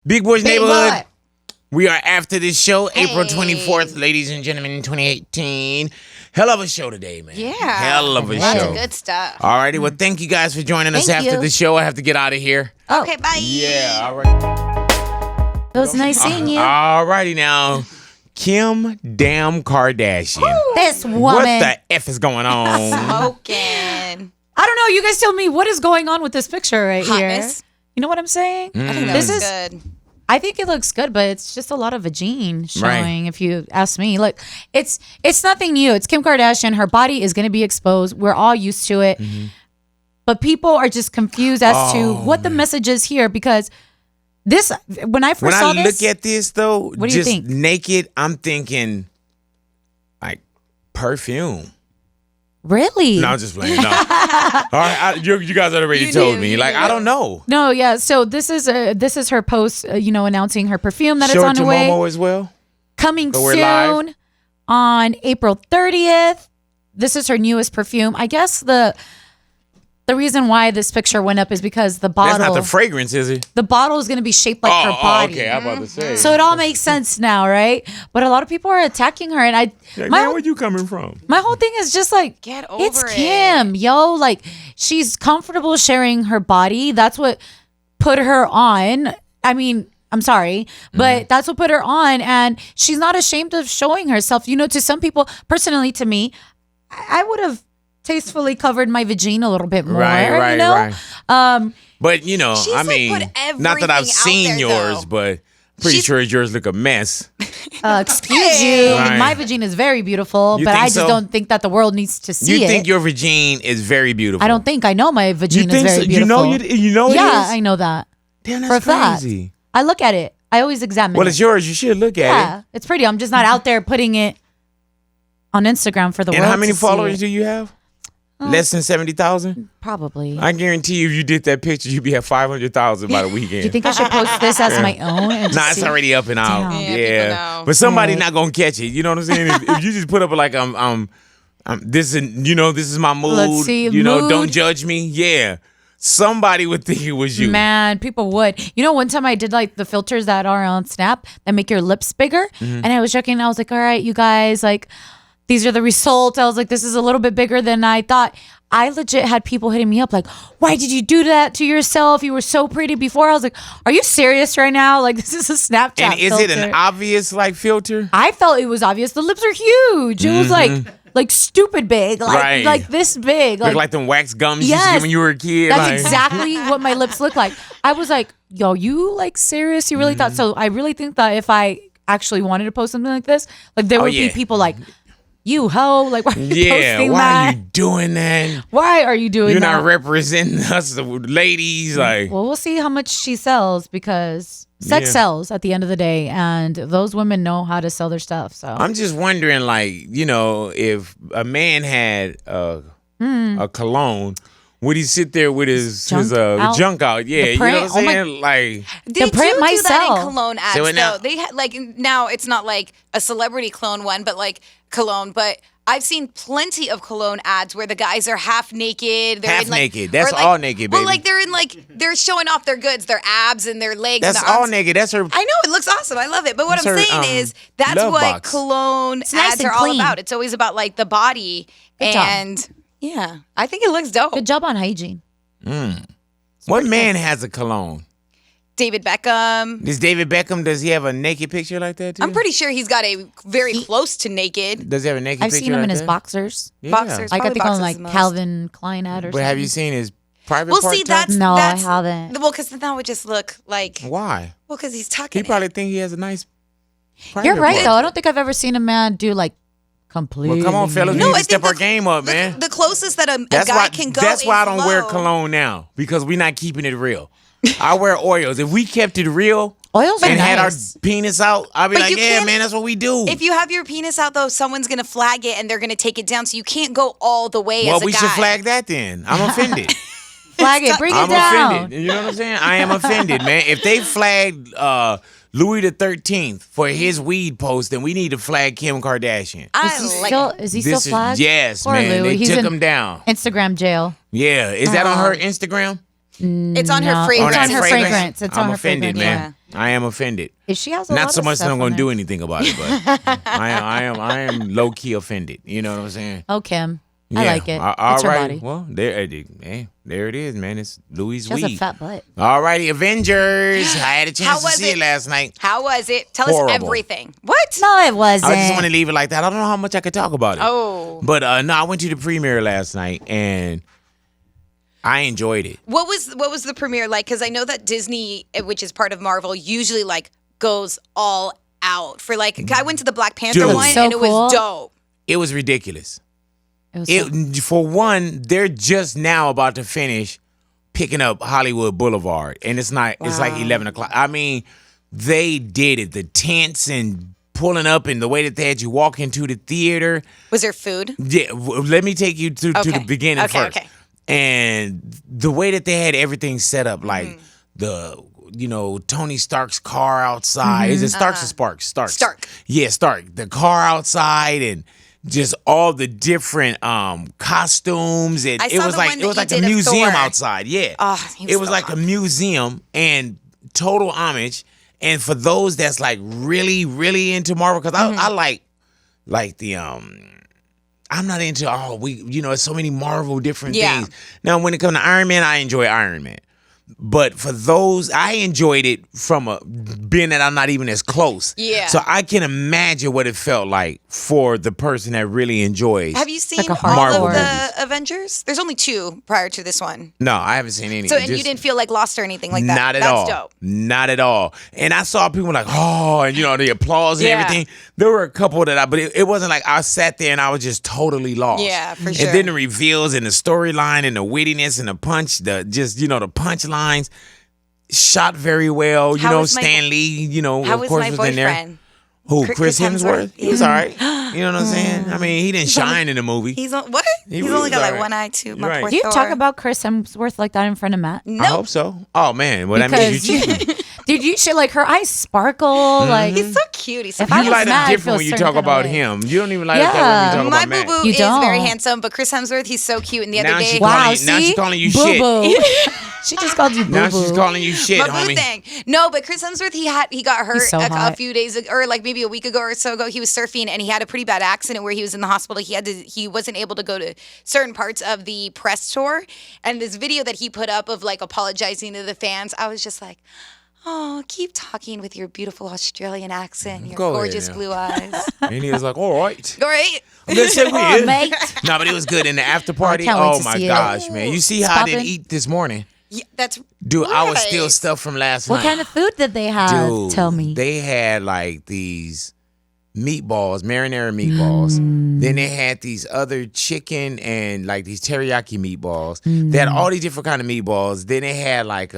Big Boy's Big Neighborhood. Boy. We are after this show, April 24th, ladies and gentlemen, 2018. Hell of a show today, man. Yeah. Hell of a Lots show. of good stuff. All righty. Well, thank you guys for joining us Thank after you. the show. I have to get out of here. Okay, bye. Yeah. All right. It was nice seeing you. All righty now. Kim damn Kardashian. This woman. What the F is going on? Smoking. I don't know. You guys tell me what is going on with this picture right Hotness. here. You know what I'm saying? I think that This was is- good. I think it looks good, but it's just a lot of vagine showing. Right. If you ask me, look, it's nothing new. It's Kim Kardashian. Her body is going to be exposed. We're all used to it, but people are just confused as to what the message is here because this. When I first saw this, look at this though, What do you just think? naked, I'm thinking like perfume. really, No, I'm just playing. No. All right, you guys already told me. Like, I don't know. no, yeah. So this is her post, announcing her perfume that Show it's it on to the way, Momo as well. coming So we're live? soon on April 30th. This is her newest perfume. I guess the reason why this picture went up is because the That's bottle. not the fragrance, is it? The bottle is going to be shaped like her body. okay. I'm about to say. So it all makes sense now, right? But a lot of people are attacking her, and Like, man, where you coming from? my whole thing is just like, Get over it's it. Kim, yo. Like, she's comfortable sharing her body. That's what put her on. I mean, I'm sorry, but that's what put her on, and she's not ashamed of showing herself. You know, to some people, personally, to me, I would have tastefully covered my vagina a little bit more. Right, you know? right. But you know, She's, I like, mean, put not that I've everything out seen there, yours, though. but pretty She's- sure yours look a mess. Excuse you. Right. My vagina is very beautiful, You but think I just so? don't think that the world needs to see You it. think your vagina is very beautiful? I don't think I know my vagina You think is very so? beautiful. You know it yeah, is? I know that. Damn, For that's a fact. crazy. I look at it. I always examine Well, it. it's yours. You should look at yeah, it. it's pretty. I'm just not out there putting it on Instagram for the And world how many to see followers it. do you have? Less than 70,000? Probably. I guarantee you, if you did that picture, you'd be at 500,000 by the weekend. Do you think I should post this as my own? And Nah, just it's see- already up and out. Damn. Yeah, people know. But somebody Right. not gonna catch it. You know what I'm saying? If you just put up like this is this is my mood. Let's see, Don't mood. judge me. Yeah, somebody would think it was you. Man, people would. You know, one time I did like the filters that are on Snap that make your lips bigger. Mm-hmm. And I was checking, I was like, all right, you guys, like, these are the results. I was like, this is a little bit bigger than I thought. I legit had people hitting me up like, why did you do that to yourself? You were so pretty before. I was like, are you serious right now? Like, this is a Snapchat And is it an filter. obvious like filter? I felt it was obvious. The lips are huge. It was like stupid big. Like, Mm-hmm. Right. like this big. Look like them wax gums you used to Yes. get when you were a kid. That's like, exactly what my lips look like. I was like, yo, you like serious? You really thought so? I really think that if I actually wanted to post something like this, like there would yeah. be people like, you hoe, like why are you Yeah, posting why that? are you doing that? Why are you doing You're that? not representing us, the ladies. Like, Well, we'll see how much she sells because sex Yeah. sells at the end of the day, and those women know how to sell their stuff. So I'm just wondering, like, if a man had a cologne, would he sit there with his Junk out? junk out? Yeah, The you know what I'm print? Oh my- saying? Like, They The print do might that in sell. cologne ads, So now- though. They like now it's not like a celebrity cologne one, but like cologne. But I've seen plenty of cologne ads where the guys are half naked. They're Half in, like, naked. That's or, like- all naked, Well, baby. like they're in they're showing off their goods, their abs and their legs. that's and their all arms. naked. That's her. I know, it looks awesome. I love it. But what That's I'm her, saying is that's love what box. cologne nice ads and are all clean. about. It's always about like the body. Good job. And yeah, I think it looks dope. good job on hygiene. What man has a cologne? David Beckham. Does David Beckham, does he have a naked picture like that too? I'm pretty sure he's got a very close to naked. Does he have a naked I've picture seen him like in his that? boxers. Yeah. Boxers. Like I Probably think on boxers like the most. Calvin Klein ad or But something. have you seen his private Well, part see, tuck? that's No, I that's, haven't. Well, because then that would just look like Why? because he's tucking. He probably think he has a nice private You're right part. though. I don't think I've ever seen a man do like completely. Well, come on, fellas. We No, need I to step think our game up, man. The closest that a That's guy why. can go. That's why I is don't wear low. cologne now because we're not keeping it real. I wear oils. If we kept it real Oils are and had our nice. penis out, I'd be But like, you yeah, can't- man, that's what we do. If you have your penis out, though, someone's gonna flag it and they're gonna take it down. So you can't go all the way well, as a we guy. should flag that then. I'm offended. Flag it, bring it I'm down. offended. You know what I'm saying? I am offended, man. If they flagged Louis the 13th for his weed post, then we need to flag Kim Kardashian. I Is he like still, it. is he still This is flagged? yes, Poor man. Lou. They He's took in him down. Instagram jail. Yeah, is that on her Instagram? It's on No, her it's fragrance. on that her fragrance? fragrance. It's I'm on her offended, fragrance. man. I am offended. She has a Not lot so of much that stuff I'm going on to do there. anything about it, but I am low key offended. You know what I'm saying? Oh, Kim. I like it. All It's her right. body. Well, there it is, man. It's Louis' She has a weed. fat butt. All righty, Avengers. I had a How chance to was see it it? last night. How was it? Tell Horrible. us everything. What? No, it wasn't. I just want to leave it like that. I don't know how much I could talk about it. Oh. But no, I went to the premiere last night and I enjoyed it. What was the premiere like? Because I know that Disney, which is part of Marvel, usually like goes all out for like. I went to the Black Panther Dude. one So and it cool. was dope. It was ridiculous. It was For one, they're just now about to finish picking up Hollywood Boulevard, and it's like 11 o'clock. I mean, they did it. The tents and pulling up, and the way that they had you walk into the theater. Was there food? Yeah, let me take you to the beginning first. Okay. And the way that they had everything set up, like Tony Stark's car outside. Is it Starks or Sparks? Starks. Stark. Yeah, Stark. The car outside and just all the different costumes, and I it saw was the like one it that was you like a did of museum Thor. outside. Yeah, Oh, it was like a museum and total homage. And for those that's like really, really into Marvel, because I like the I'm not into it's so many Marvel different things. Now when it comes to Iron Man, I enjoy Iron Man. But for those, I enjoyed it from being that I'm not even as close. Yeah. So I can imagine what it felt like for the person that really enjoys. Have you seen a all Marvel of the movies. Avengers? There's only 2 prior to this one. No, I haven't seen any. So and you didn't feel like lost or anything like that? Not at That's all. dope. Not at all. And I saw people like, oh, and the applause and Yeah. everything. There were a couple but it wasn't like I sat there and I was just totally lost. Yeah, for sure. And then the reveals and the storyline and the wittiness and the punch, the punchlines. Shot very well. How was my- Stan Lee, How of was course my was in there. boyfriend? Who? Chris Chris Hemsworth? Hemsworth? He was all right. You know what I'm saying? I mean, he didn't shine in the movie. He's what? He's was only got like alright. one eye too. My You're right. poor Do you Thor. talk about Chris Hemsworth like that in front of Matt? No. I hope so. Oh, man. Well, that means you cheating. Dude, you should like her eyes sparkle. Like He's so cute. He's so If I You cute. was like mad, him I'd different feel when you certain talk kind of about way. him. You don't even like that Yeah. when you talk My about Matt. boo boo You is very don't. handsome, but Chris Hemsworth, he's so cute. And the Now other she day, calling Wow, you- now see? she calling you Boo shit. boo. She just called you boo Now boo. she's calling you shit, my boo homie. thing. No, but Chris Hemsworth, he got hurt He's so a hot. few days ago, or like maybe a week ago or so ago. He was surfing and he had a pretty bad accident where he was in the hospital. He wasn't able to go to certain parts of the press tour. And this video that he put up of like apologizing to the fans, I was just like, oh, keep talking with your beautiful Australian accent, your Go ahead gorgeous now. blue eyes. And he was like, all right. All right. I'm gonna say we Oh, is. mate. No, but it was good in the after party. can't wait Oh to my see it. gosh, man! You see It's how I didn't poppin'? eat this morning, Yeah, that's dude. I was still right. stuffed from last What night. kind of food did they have? Dude, Tell me. They had like these meatballs, marinara meatballs. Then they had these other chicken and like these teriyaki meatballs. They had all these different kind of meatballs. Then they had like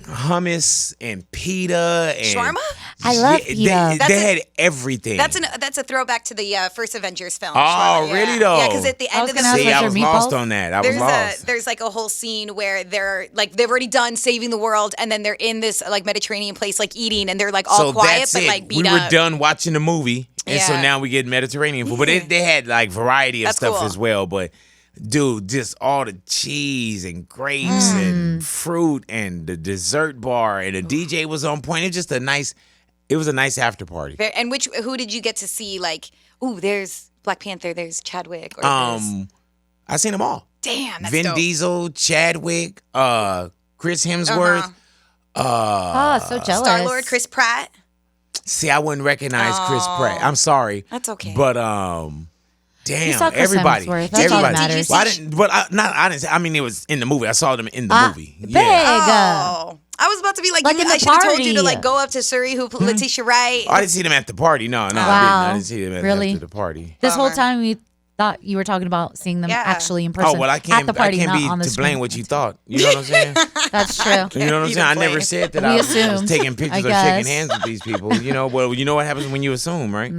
hummus and pita and Shawarma? I love Yeah, pita. They had everything. That's a throwback to the first Avengers film. Oh, Shawarma, yeah. really though? Yeah, because at the I end was of the gonna ask movie, See, I your was lost meatballs? on that. I was lost. there's like a whole scene where they're like they've already done saving the world, and then they're in this like Mediterranean place like eating, and they're like all So quiet that's but it. like beat we up. were done watching the movie, and so Yeah. now we get Mediterranean food. But they had like variety of That's stuff cool. as well. But dude, just all the cheese and grapes and fruit and the dessert bar and the DJ was on point. It was a nice after party. And who did you get to see? Like, ooh, there's Black Panther, there's Chadwick, or there's, I seen them all. damn, that's Vin dope. Diesel, Chadwick, Chris Hemsworth. Oh, so jealous. Star Lord, Chris Pratt. See, I wouldn't recognize Chris Pratt. I'm sorry. That's okay. But damn, saw Chris everybody, Hemsworth. That's all that everybody. matters. Well, I didn't. But I didn't. I mean, it was in the movie. I saw them in the movie. Big. Yeah. Oh, I was about to be like Like you, in the I should have told you to party. like go up to Suri, who Letitia Wright. Oh, I didn't see them at the party. No, I Wow. didn't see them Really? after the party. This whole Bummer. time we thought you were talking about seeing them Yeah. actually in person. Oh well, I at can't. the party, I can't not be on the to screen. blame what you thought. You know what I'm saying? That's true. You know what I'm You saying? I don't never blame. said that We I was assumed, taking pictures I or shaking guess. hands with these people. You know, well, you know what happens when you assume, right?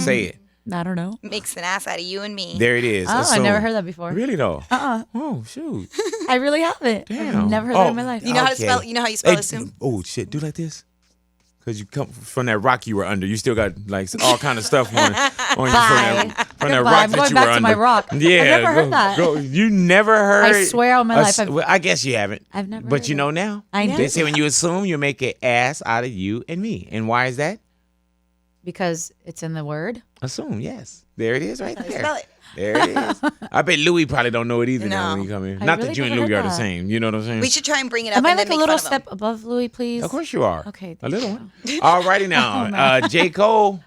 Say it. I don't know. Makes an ass out of you and me. There it is. Oh, I Assume. never heard that before. Really though? Oh shoot. I really haven't. Damn. I've never heard that in my life. You know how to Okay. spell? You know how you spell Hey, assume? oh shit, do like this. Cause you come from that rock you were under. You still got like all kind of stuff on you from from that I'm rock that going you back were to my under. rock. Yeah, I've never heard that. You never heard? I swear on my life, Well, I guess you haven't. I've never But heard you know it. now. I They do. say when you assume, you make an ass out of you and me. And why is that? Because it's in the word. Assume, yes. There it is right there. Spell it. There it is. I bet Louis probably don't know it either now No. when you come in. I Not really that you and never Louis heard are the that. same. You know what I'm saying? We should try and bring it up Am I and like then a make little fun of him. step above Louis, please? Of course you are. Okay, A thank little you. one. All righty now. J. Cole.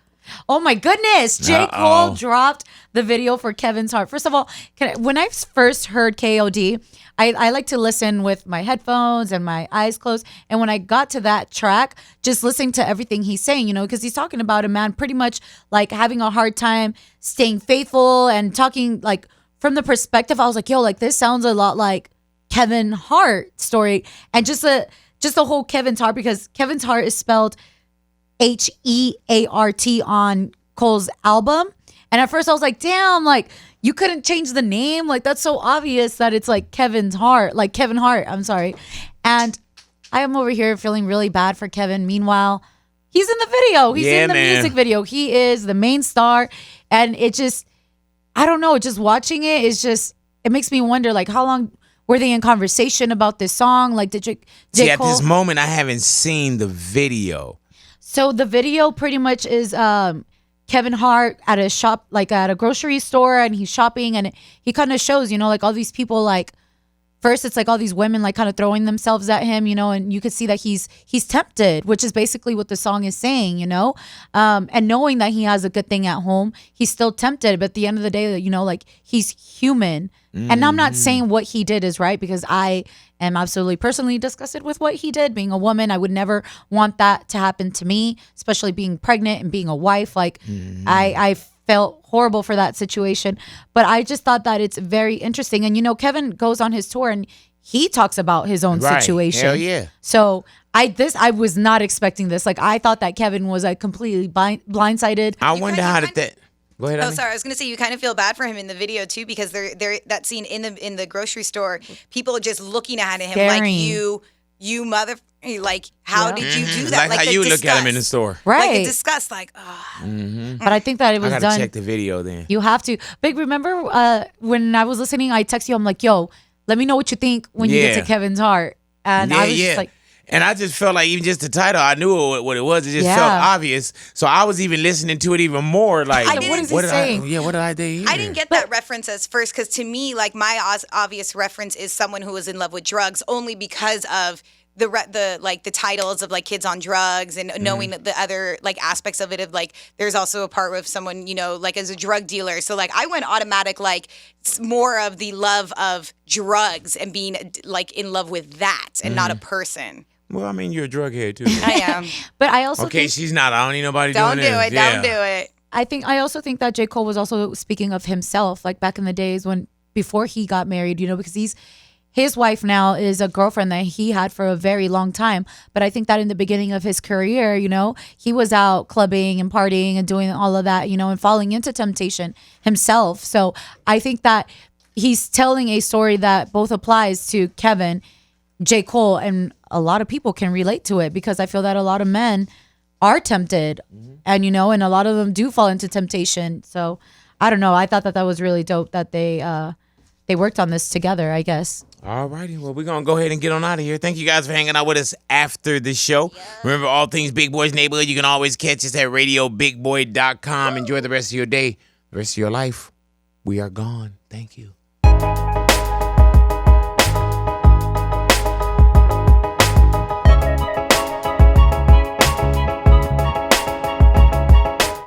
Oh my goodness. J. Uh-oh. Cole dropped the video for Kevin's Heart. First of all, when I first heard KOD, I like to listen with my headphones and my eyes closed. And when I got to that track, just listening to everything he's saying, because he's talking about a man pretty much like having a hard time staying faithful and talking like from the perspective, I was like, yo, like this sounds a lot like Kevin Hart story. And just the whole Kevin's Heart, because Kevin's Heart is spelled Heart on Cole's album. And at first I was like, damn, like you couldn't change the name. Like that's so obvious that it's like Kevin Hart. I'm sorry. And I am over here feeling really bad for Kevin. Meanwhile, he's in the video. He's in the music video. He is the main star. And it just, I don't know, just watching it is just, it makes me wonder like how long were they in conversation about this song? Like did J. See, Cole? at this moment, I haven't seen the video. So the video pretty much is Kevin Hart at a shop, like at a grocery store, and he's shopping, and he kind of shows, like all these people, like first it's like all these women like kind of throwing themselves at him, and you could see that he's tempted, which is basically what the song is saying, and knowing that he has a good thing at home, he's still tempted, but at the end of the day, like he's human. And I'm not saying what he did is right, because I am absolutely personally disgusted with what he did. Being a woman, I would never want that to happen to me, especially being pregnant and being a wife. Like I felt horrible for that situation. But I just thought that it's very interesting. And Kevin goes on his tour and he talks about his own situation. Hell yeah. So I was not expecting this. Like I thought that Kevin was like completely blindsided. I wonder how did that. Go ahead. Oh, Annie. sorry. I was gonna say you kind of feel bad for him in the video too, because they're that scene in the grocery store, people are just looking at him like you mother, like how did you do that? Like how you look at him in the store, Right? Like a disgust, like But I think that it was I gotta done. check the video then. You have to. Big, remember when I was listening, I texted you, I'm like, yo, let me know what you think when you get to Kevin's Heart. And I was just like, and I just felt like even just the title, I knew what it was. It just felt obvious. So I was even listening to it even more. Like, what is he saying? What did I do here? I didn't get that reference as first, because to me, like my obvious reference is someone who was in love with drugs, only because of the titles of like kids on drugs and knowing the other like aspects of it, of like there's also a part with someone like as a drug dealer. So like I went automatic like more of the love of drugs and being like in love with that and not a person. Well, I mean, you're a drug head too. I am. But I also Okay, think, she's not. I don't need nobody Don't doing do this. it. Yeah. Don't do it. I also think that J. Cole was also speaking of himself, like back in the days before he got married, because his wife now is a girlfriend that he had for a very long time. But I think that in the beginning of his career, he was out clubbing and partying and doing all of that, and falling into temptation himself. So I think that he's telling a story that both applies to Kevin, J. Cole, and a lot of people can relate to it, because I feel that a lot of men are tempted and, and a lot of them do fall into temptation. So I don't know. I thought that was really dope that they worked on this together, I guess. All righty. Well, we're going to go ahead and get on out of here. Thank you guys for hanging out with us after the show. Remember, all things Big Boy's Neighborhood, you can always catch us at radiobigboy.com. Enjoy the rest of your day, the rest of your life. We are gone. Thank you.